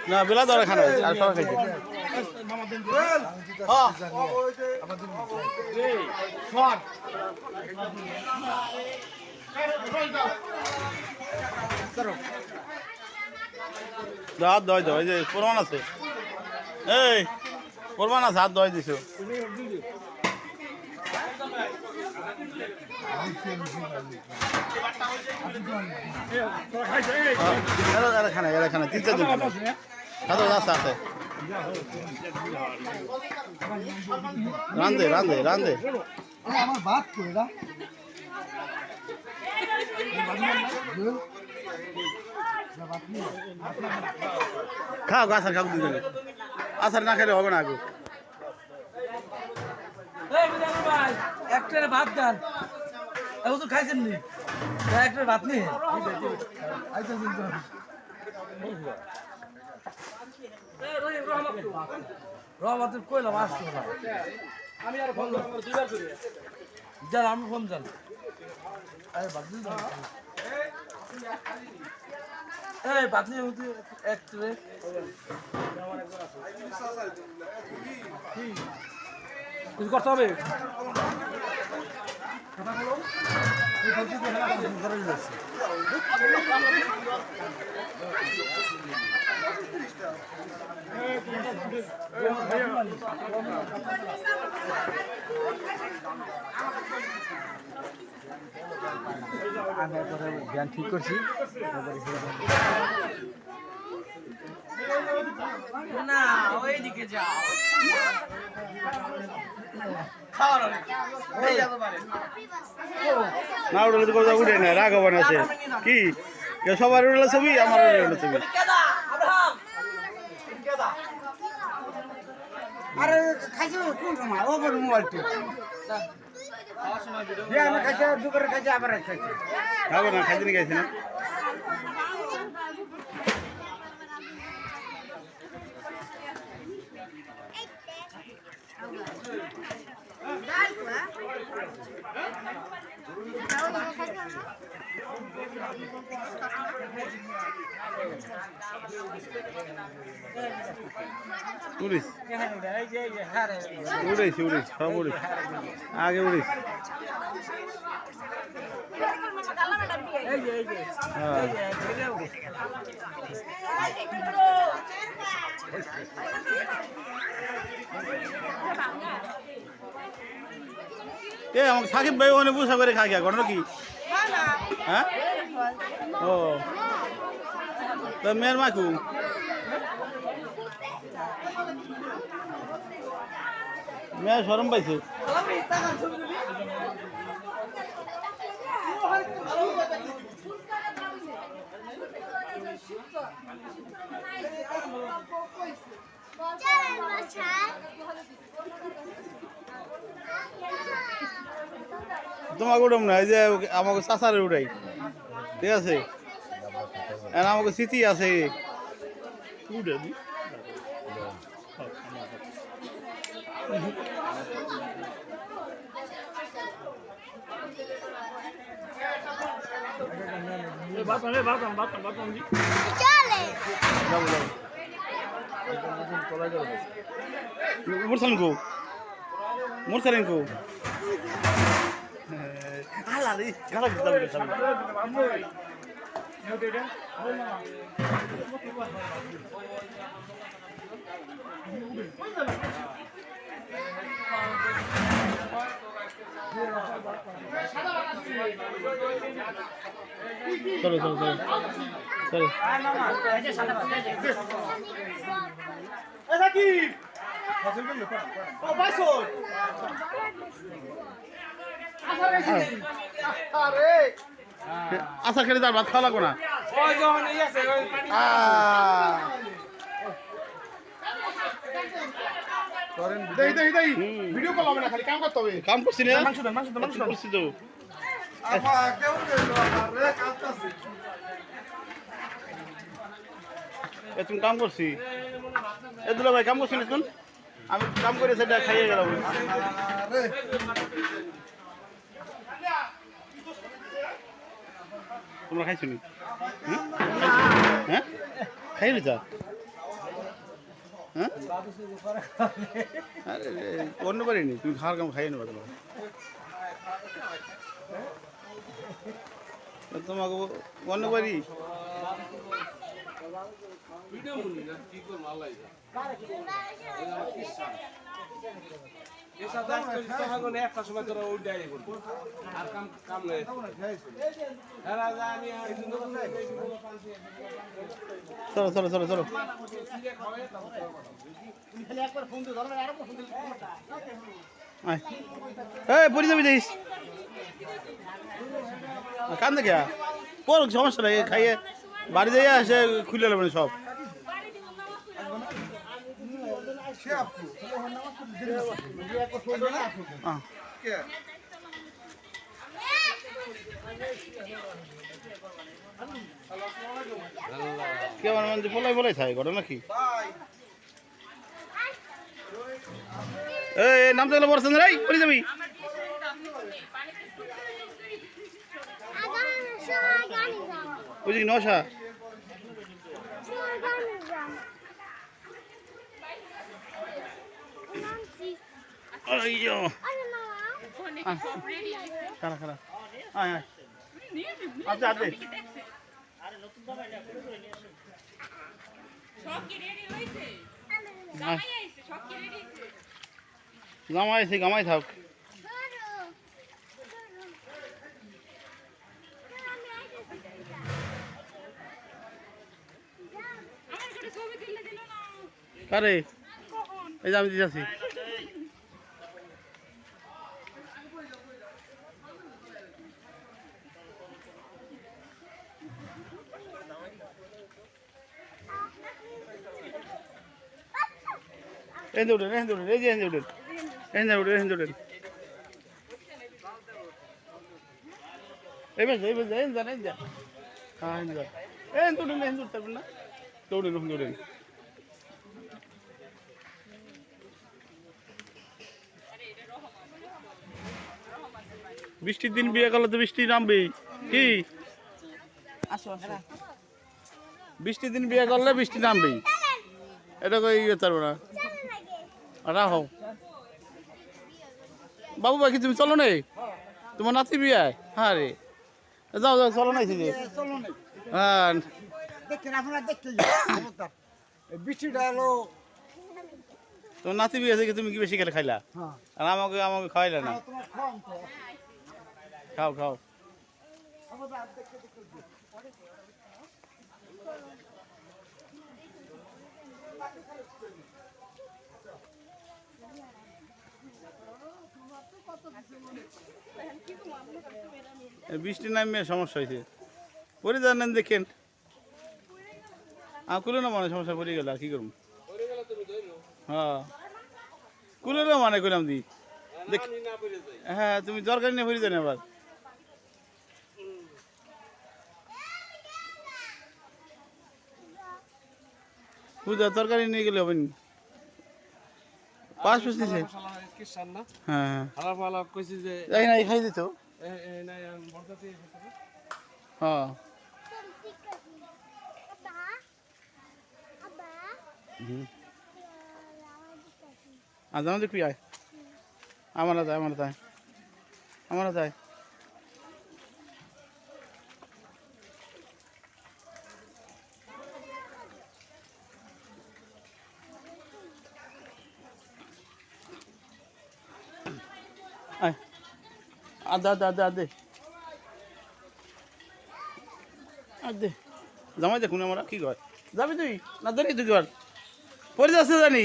না বেলা ধরে খানা আর সবাই খাইছে হাত ধোয় দাও এই যে প্রমাণ আছে এই প্রমাণ আছে হাত ধোয় দিছো খানা তিনটা দিন আছে আছে রান্ধে রান্ধে রান্ধে আমার ভাত করে না খাও আসার খাও দুজনে আসার না খেলে হবে না আগে একটা ভাত দেন এখন তো খাইছেন নি একটা ভাত নেই রহমাতের কইলাম আসতো না আমি আর ফোন দুইবার করি যান আমি ফোন যান আরে ভাত দিন এই ভাত নিয়ে হতে এক ট্রে কিছু করতে হবে জ্ঞান ঠিক করছি না ওইদিকে যাও না উঠলে তো কোথাও উঠে না রাগ হবে না সে কি সবার উঠলে ছবি আমার উঠলে ছবি আরে খাইছে কোন সময় ও বড় মোবাইলটি আমি খাইছে দুপুরে খাইছে আবার খাইছে খাবো না খাইতে নিয়ে গেছি না উড়িস উড়িস উড়িস সব উড়িস আগে উড়িস এ আমাকে সাকিব ভাই ওখানে বুঝা করে খাই গিয়া ঘটনা কি হ্যাঁ ও তো মেয়ের মাকু মেয়ে শরম পাইছে তোমাকে উঠাম না এই যে আমাকে চাষারে উঠাই ঠিক আছে আমাকে স্মৃতি আছে মুরসালিন কো মুরসালিন কো আলারি গালা দিতে হবে চলো চলো চলো চলো আশা খেলে তার ভাত খাওয়া লাগবো না ভিডিও কল হবে না খালি কাম করতে হবে কাম করছি না মাংস করছি তো তুমি কাম করছি এ দুলা ভাই কাম করছি না তুমি আমি কাম করে সেটা খাইয়ে গেলাম তোমরা খাইছো নি? হ্যাঁ খাইলি তা? হ্যাঁ আরে অন্য পারিনি, তুমি খাওয়ার কাম খাইয়ে নেবা তোমার। তোমাকে অন্য পারি একটা সময় তোরা ওই ডাইরি করবো আর কাম কাম নেই চলো চলো চলো চলো এই পরি যাবি যাইস কান্দে কে পর সমস্যা নাই খাইয়ে বাড়ি যাইয়া এসে খুলে নেবেন সব কে আমার মানে বলাই বলাই থাকে ঘটনা কি এই নাম তাহলে বলছেন রে পরি যাবি ওই যে নশা খারা খারা আয় আয় আচ্ছা আচ্ছা জামাই আছে গামাই থাক কারে এই যে আমি দিতেছি এই যে এই যে এই বেশ না দৌড়েন বৃষ্টির দিন বিয়ে করলে তো বৃষ্টি নামবেই কি বৃষ্টির দিন বিয়ে করলে বৃষ্টি নামবেই এটা কই ইয়ে পারবো না রাখো বাবু বাকি তুমি চলো নেই তোমার নাতি বিয়ে হ্যাঁ রে যাও যাও চলো নাই হ্যাঁ বৃষ্টিটা এলো তোমার নাতি বিয়ে থেকে তুমি কি বেশি খেলে খাইলা আর আমাকে আমাকে খাওয়াইলা না খাও খাও বৃষ্টি নামে সমস্যা হয়েছে পরে যান দেখেন কুলে না মানে সমস্যা পড়ে গেল আর কি করবো হ্যাঁ কুলে না মানে করলাম দি হ্যাঁ তুমি দরকার নিয়ে পড়ে যান আবার বুঝা তরকারি নিয়ে গেলে হবে নি পাঁচ পিস নিছে হ্যাঁ হ্যাঁ খাই দিত হ্যাঁ আজানো দেখবি আয় আমার যায় আদে জামাই দেখুন আমরা কি কর যাবি তুই না জানি তুই কর পরে যাচ্ছে জানি